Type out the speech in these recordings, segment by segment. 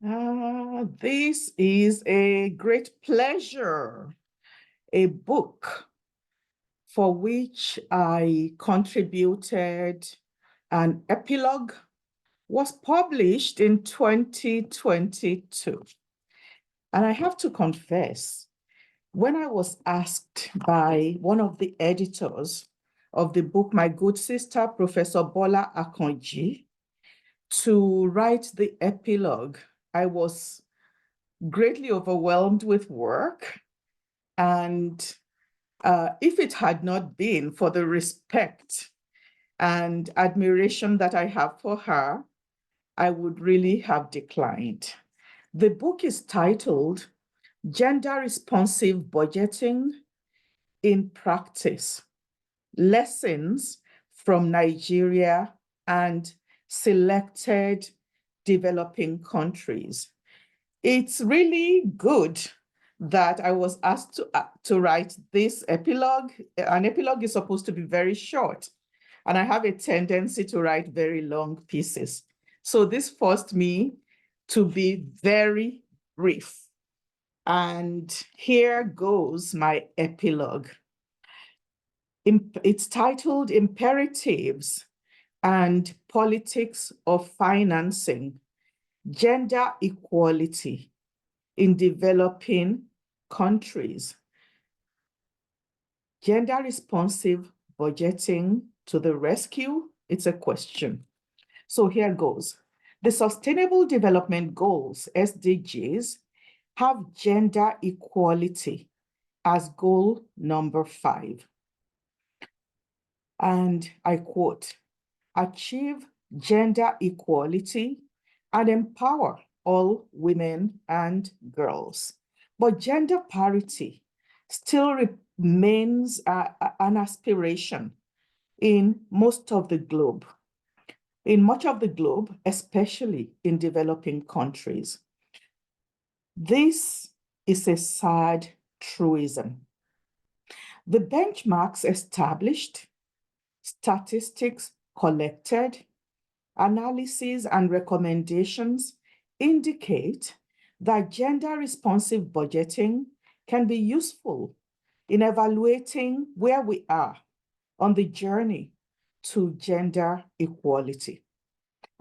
This is a great pleasure. A book for which I contributed an epilogue was published in 2022. And I have to confess, when I was asked by one of the editors of the book, my good sister, Professor Bola Akanji, to write the epilogue, I was greatly overwhelmed with work. And if it had not been for the respect and admiration that I have for her, I would really have declined. The book is titled Gender Responsive Budgeting in Practice, Lessons from Nigeria and Selected Developing Countries. It's really good that I was asked to write this epilogue. An epilogue is supposed to be very short, and I have a tendency to write very long pieces. So this forced me to be very brief. And here goes my epilogue. It's titled Imperatives and Politics of Financing, Gender Equality in Developing Countries. Gender responsive budgeting to the rescue? It's a question. So here goes. The Sustainable Development Goals, SDGs, have gender equality as goal number 5. And I quote, achieve gender equality and empower all women and girls. But gender parity still remains an aspiration in most of the globe, in much of the globe, especially in developing countries. This is a sad truism. The benchmarks established, statistics collected, analyses and recommendations indicate that gender-responsive budgeting can be useful in evaluating where we are on the journey to gender equality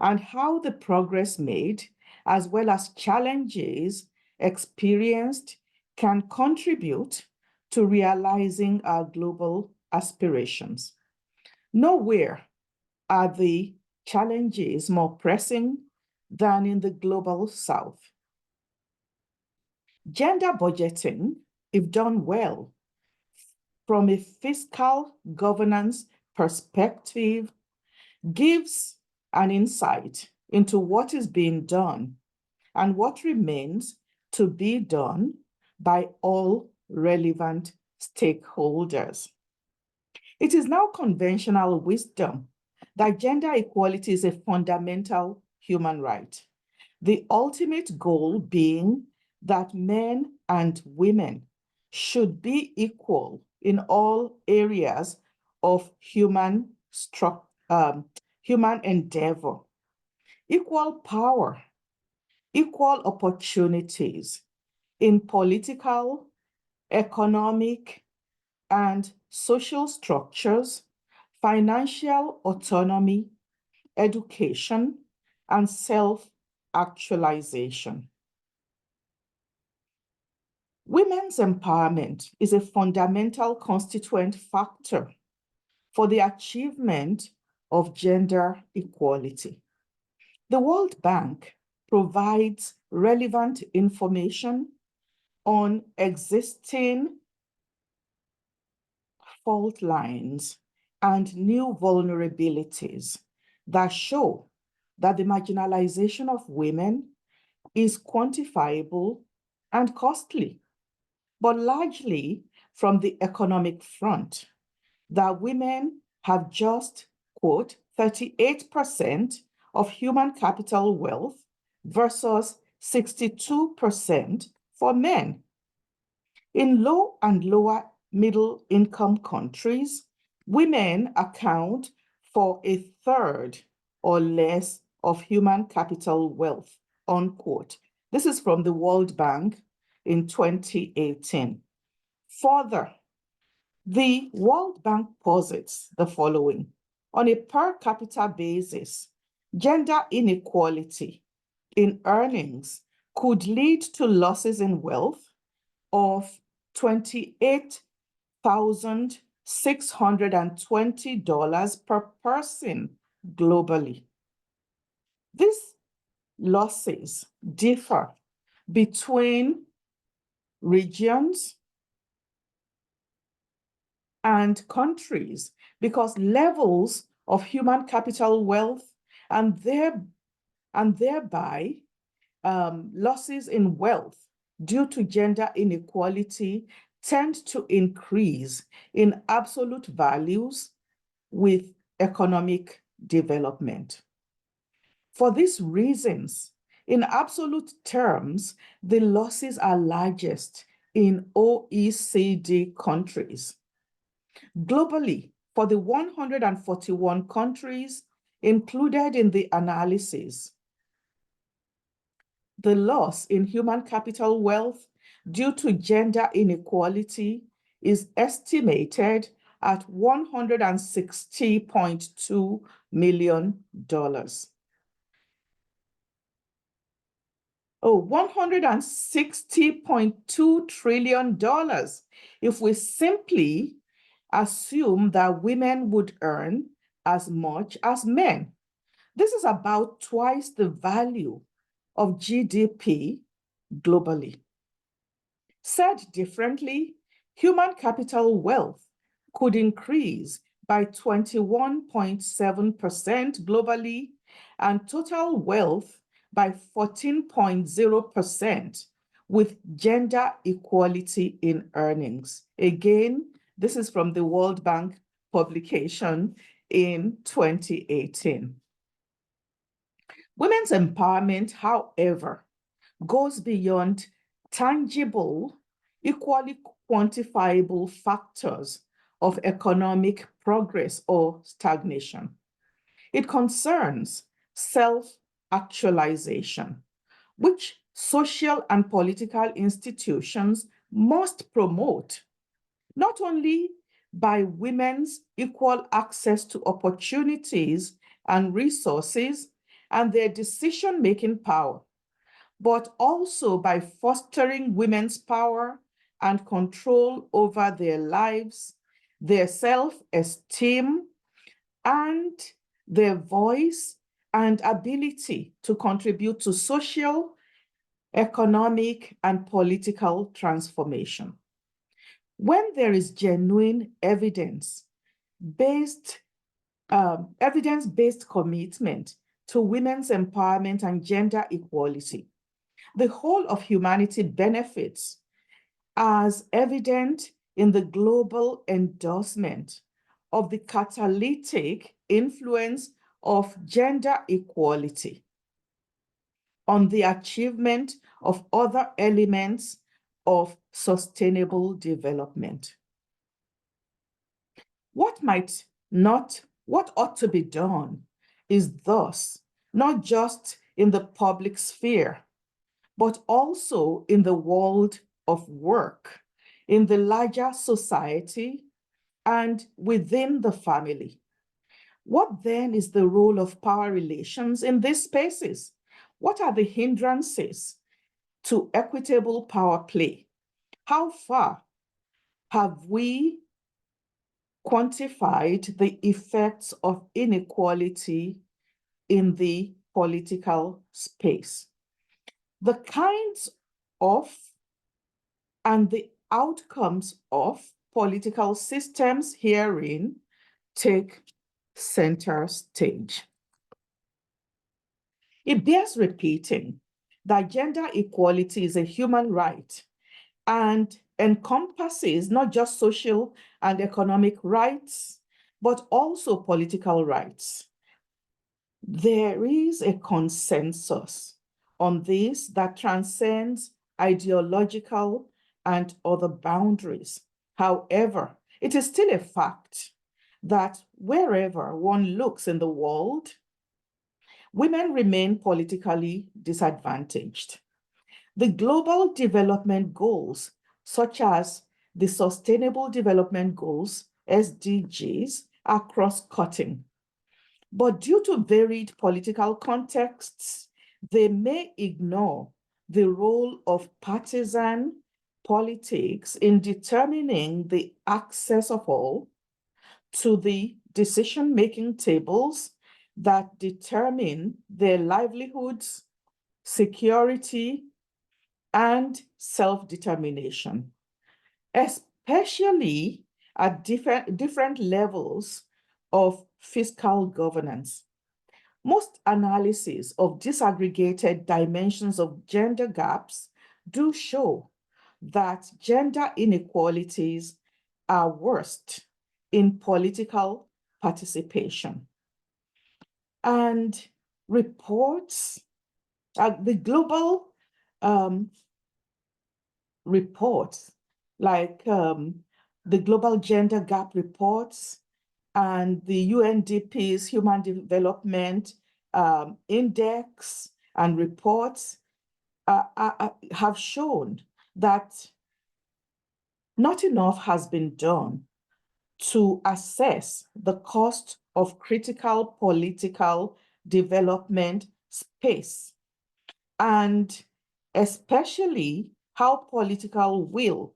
and how the progress made, as well as challenges experienced, can contribute to realizing our global aspirations. Nowhere are the challenges more pressing than in the global South. Gender budgeting, if done well, from a fiscal governance perspective, gives an insight into what is being done and what remains to be done by all relevant stakeholders. It is now conventional wisdom that gender equality is a fundamental human right, the ultimate goal being that men and women should be equal in all areas of human endeavor. Equal power, equal opportunities in political, economic, and social structures, financial autonomy, education, and self-actualization. Women's empowerment is a fundamental constituent factor for the achievement of gender equality. The World Bank provides relevant information on existing fault lines and new vulnerabilities that show that the marginalization of women is quantifiable and costly, but largely from the economic front, that women have just, quote, 38% of human capital wealth versus 62% for men. In low and lower middle income countries, women account for a third or less of human capital wealth, unquote, This is from the World Bank in 2018. Further, the World Bank posits the following. On a per capita basis, gender inequality in earnings could lead to losses in wealth of $28,620 per person globally. These losses differ between regions and countries because levels of human capital wealth and thereby losses in wealth due to gender inequality tend to increase in absolute values with economic development. For these reasons, in absolute terms, the losses are largest in OECD countries. Globally, for the 141 countries included in the analysis, the loss in human capital wealth due to gender inequality is estimated at $160.2 million. $160.2 trillion if we simply assume that women would earn as much as men. This is about twice the value of GDP globally. Said differently, human capital wealth could increase by 21.7% globally and total wealth by 14.0% with gender equality in earnings. Again, this is from the World Bank publication in 2018. Women's empowerment, however, goes beyond tangible, equally quantifiable factors of economic progress or stagnation. It concerns self-actualization, which social and political institutions must promote, not only by women's equal access to opportunities and resources and their decision-making power, but also by fostering women's power and control over their lives, their self-esteem, and their voice and ability to contribute to social, economic, and political transformation. When there is genuine evidence-based commitment to women's empowerment and gender equality, the whole of humanity benefits, as evident in the global endorsement of the catalytic influence of gender equality on the achievement of other elements of sustainable development. What ought to be done is thus not just in the public sphere, but also in the world of work, in the larger society, and within the family. What then is the role of power relations in these spaces? What are the hindrances to equitable power play? How far have we quantified the effects of inequality in the political space? The kinds of and the outcomes of political systems herein take center stage. It bears repeating that gender equality is a human right and encompasses not just social and economic rights, but also political rights. There is a consensus on this that transcends ideological and other boundaries. However, it is still a fact that wherever one looks in the world, women remain politically disadvantaged. The global development goals, such as the Sustainable Development Goals, SDGs, are cross-cutting. But due to varied political contexts, they may ignore the role of partisan politics in determining the access of all to the decision-making tables that determine their livelihoods, security, and self-determination, especially at different levels of fiscal governance. Most analyses of disaggregated dimensions of gender gaps do show that gender inequalities are worst in political participation. And reports, the global reports, like the Global Gender Gap Reports and the UNDP's Human Development Index and reports have shown that not enough has been done to assess the cost of critical political development space, and especially how political will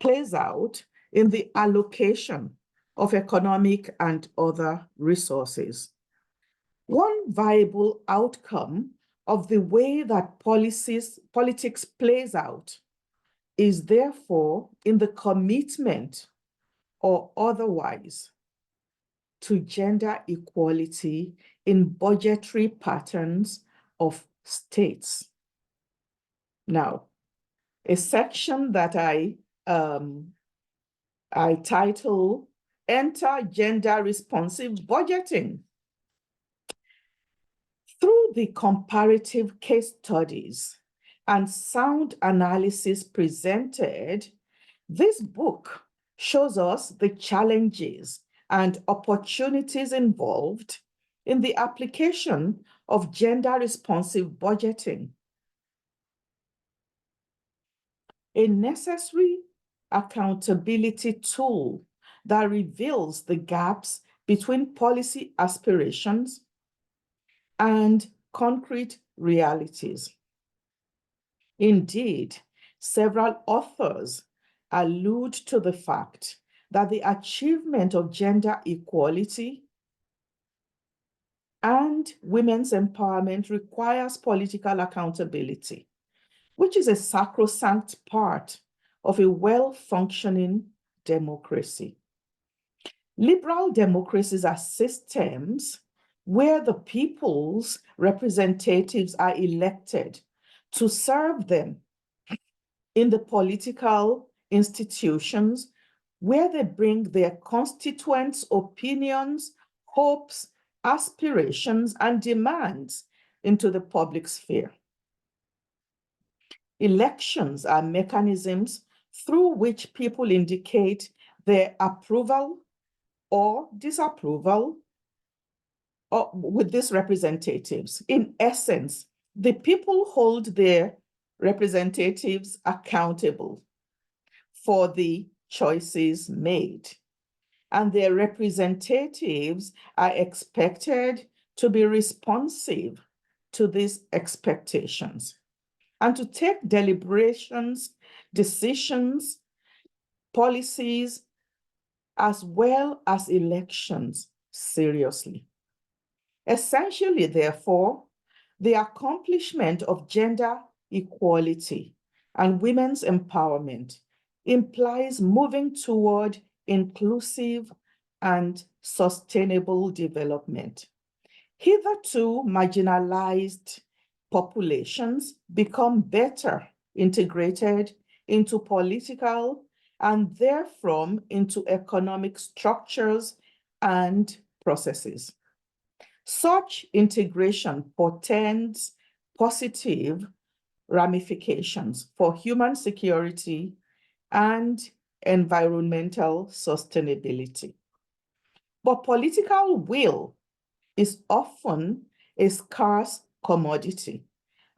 plays out in the allocation of economic and other resources. One viable outcome of the way that politics plays out is therefore in the commitment or otherwise to gender equality in budgetary patterns of states. Now, a section that I title Enter Gender Responsive Budgeting. Through the comparative case studies and sound analysis presented, this book shows us the challenges and opportunities involved in the application of gender-responsive budgeting. A necessary accountability tool that reveals the gaps between policy aspirations and concrete realities. Indeed, several authors allude to the fact that the achievement of gender equality and women's empowerment requires political accountability, which is a sacrosanct part of a well-functioning democracy. Liberal democracies are systems where the people's representatives are elected to serve them in the political institutions where they bring their constituents' opinions, hopes, aspirations, and demands into the public sphere. Elections are mechanisms through which people indicate their approval or disapproval with these representatives. In essence, the people hold their representatives accountable for the choices made, and their representatives are expected to be responsive to these expectations and to take deliberations, decisions, policies, as well as elections seriously. Essentially, therefore, the accomplishment of gender equality and women's empowerment implies moving toward inclusive and sustainable development. Hitherto marginalized populations become better integrated into political and therefrom into economic structures and processes. Such integration portends positive ramifications for human security and environmental sustainability. But political will is often a scarce commodity,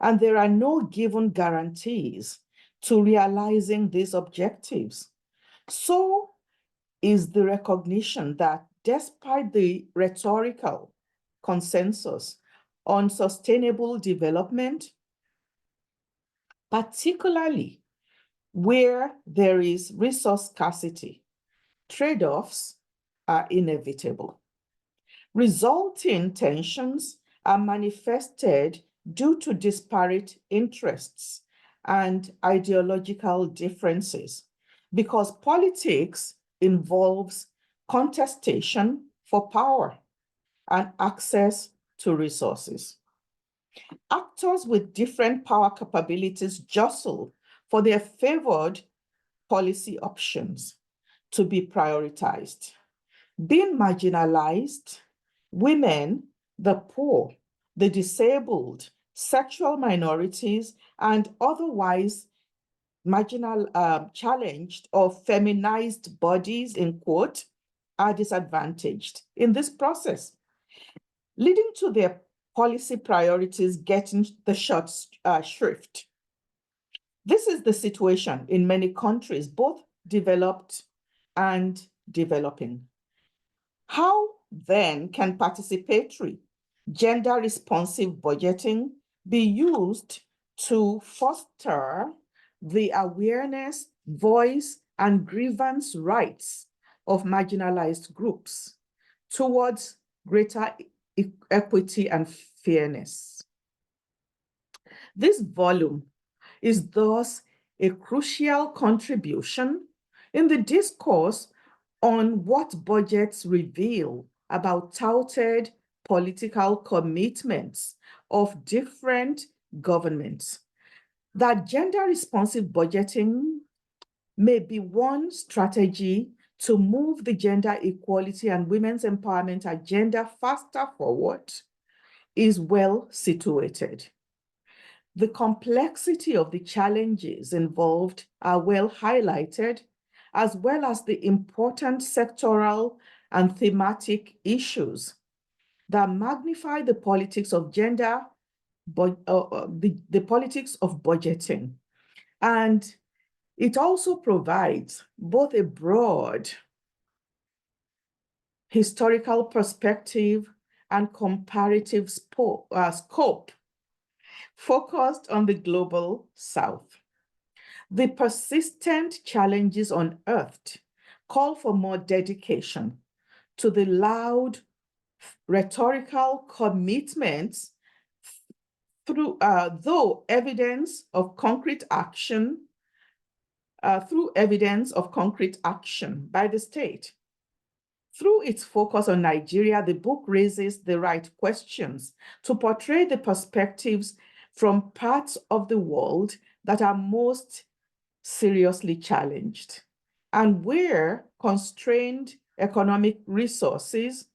and there are no given guarantees to realizing these objectives. So is the recognition that despite the rhetorical consensus on sustainable development, particularly where there is resource scarcity, trade-offs are inevitable. Resulting tensions are manifested due to disparate interests and ideological differences, because politics involves contestation for power and access to resources. Actors with different power capabilities jostle for their favored policy options to be prioritized. Being marginalized, women, the poor, the disabled, sexual minorities, and otherwise marginal, challenged or feminized bodies, in quote, are disadvantaged in this process, leading to their policy priorities getting the short shrift. This is the situation in many countries, both developed and developing. How then can participatory, gender-responsive budgeting be used to foster the awareness, voice, and grievance rights of marginalized groups towards greater equity and fairness? This volume is thus a crucial contribution in the discourse on what budgets reveal about touted political commitments of different governments. That gender-responsive budgeting may be one strategy to move the gender equality and women's empowerment agenda faster forward is well situated. The complexity of the challenges involved are well highlighted, as well as the important sectoral and thematic issues that magnify the politics of gender, the politics of budgeting. And it also provides both a broad historical perspective and comparative scope focused on the global South. The persistent challenges unearthed call for more dedication to the loud rhetorical commitments through evidence of concrete action by the state. Through its focus on Nigeria, the book raises the right questions to portray the perspectives from parts of the world that are most seriously challenged and where constrained economic resources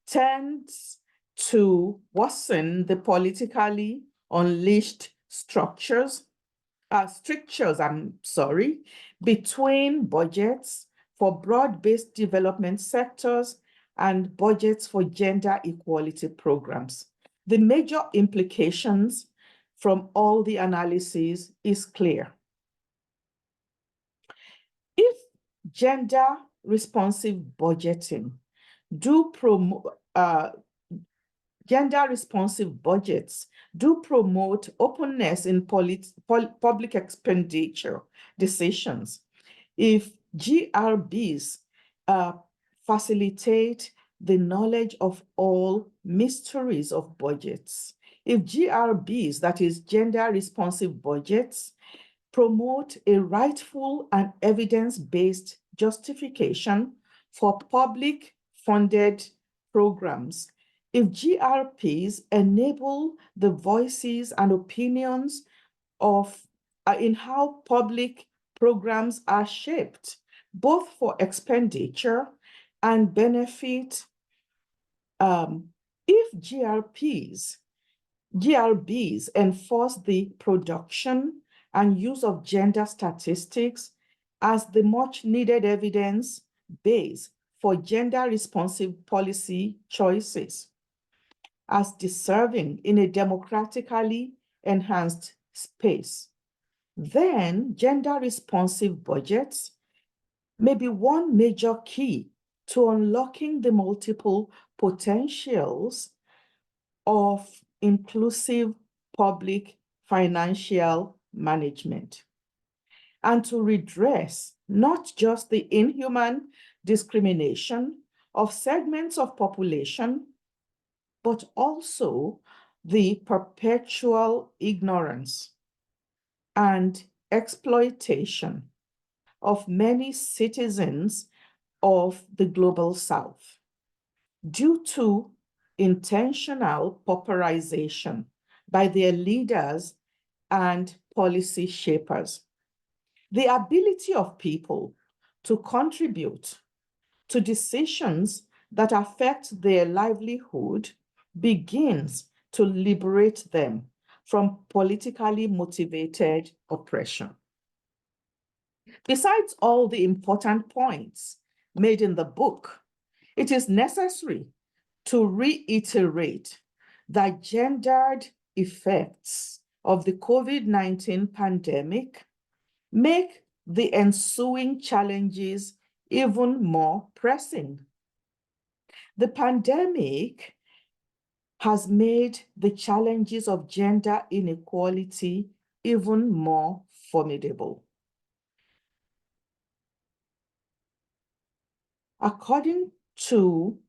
tends to worsen the politically unleashed strictures between budgets for broad-based development sectors and budgets for gender equality programs. The major implications from all the analyses is clear. If gender-responsive budgeting gender-responsive budgets do promote openness in public expenditure decisions, if GRBs facilitate the knowledge of all mysteries of budgets, if GRBs, that is gender-responsive budgets, promote a rightful and evidence-based justification for public-funded programs, if GRPs enable the voices and opinions of in how public programs are shaped, both for expenditure and benefit, if GRBs enforce the production and use of gender statistics as the much needed evidence base for gender-responsive policy choices, as deserving in a democratically enhanced space. Then gender-responsive budgets may be one major key to unlocking the multiple potentials of inclusive public financial management, and to redress not just the inhuman discrimination of segments of population, but also the perpetual ignorance and exploitation of many citizens of the Global South due to intentional pauperization by their leaders and policy shapers. The ability of people to contribute to decisions that affect their livelihood begins to liberate them from politically motivated oppression. Besides all the important points made in the book, it is necessary to reiterate that gendered effects of the COVID-19 pandemic make the ensuing challenges even more pressing. The pandemic has made the challenges of gender inequality even more formidable. According to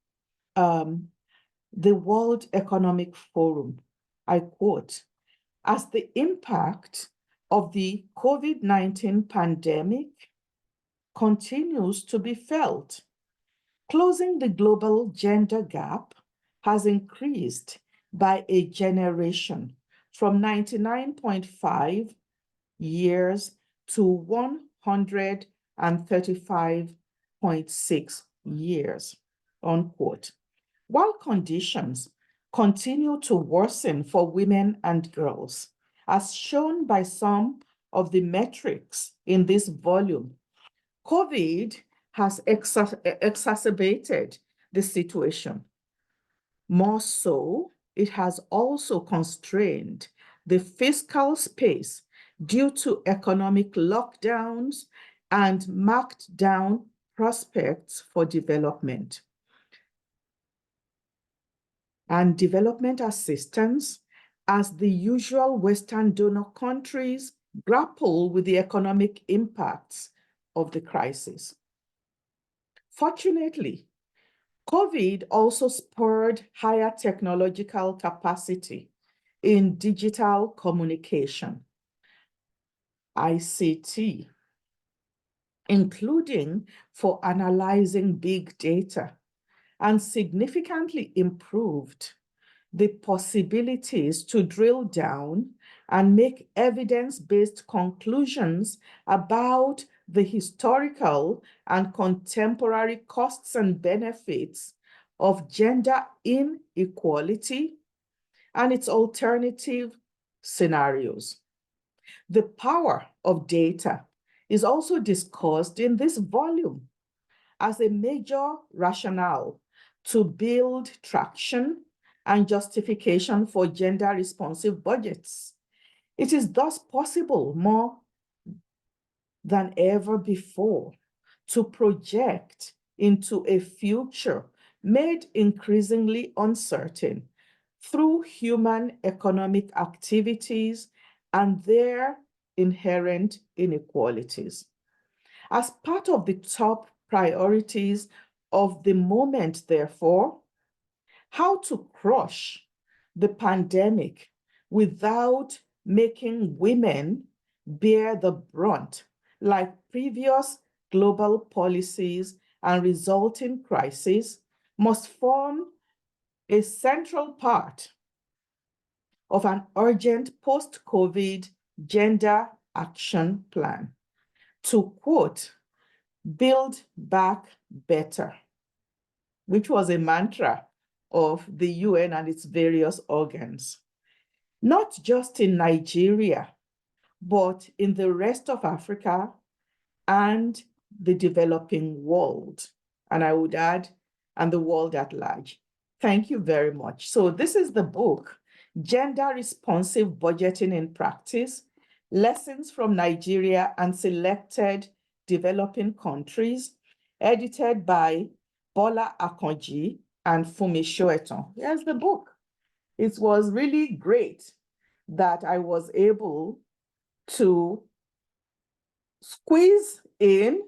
the World Economic Forum, I quote, "As the impact of the COVID-19 pandemic continues to be felt, closing the global gender gap has increased by a generation from 99.5 years to 135.6 years," unquote. While conditions continue to worsen for women and girls, as shown by some of the metrics in this volume, COVID has exacerbated the situation. More so, it has also constrained the fiscal space due to economic lockdowns and marked down prospects for development. And development assistance, as the usual Western donor countries grapple with the economic impacts of the crisis. Fortunately, COVID also spurred higher technological capacity in digital communication, ICT, including for analyzing big data, and significantly improved the possibilities to drill down and make evidence-based conclusions about the historical and contemporary costs and benefits of gender inequality and its alternative scenarios. The power of data is also discussed in this volume as a major rationale to build traction and justification for gender-responsive budgets. It is thus possible more than ever before to project into a future made increasingly uncertain through human economic activities and their inherent inequalities. As part of the top priorities of the moment, therefore, how to crush the pandemic without making women bear the brunt, like previous global policies and resulting crises, must form a central part of an urgent post-COVID gender action plan to, quote, "build back better," which was a mantra of the UN and its various organs, not just in Nigeria, but in the rest of Africa and the developing world, and I would add, and the world at large. Thank you very much. So this is the book. Gender Responsive Budgeting in Practice, Lessons from Nigeria and Selected Developing Countries, edited by Bola, Akanji, and Funmi Soetan. Here's the book. It was really great that I was able to squeeze in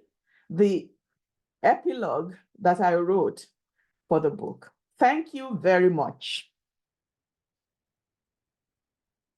the epilogue that I wrote for the book. Thank you very much.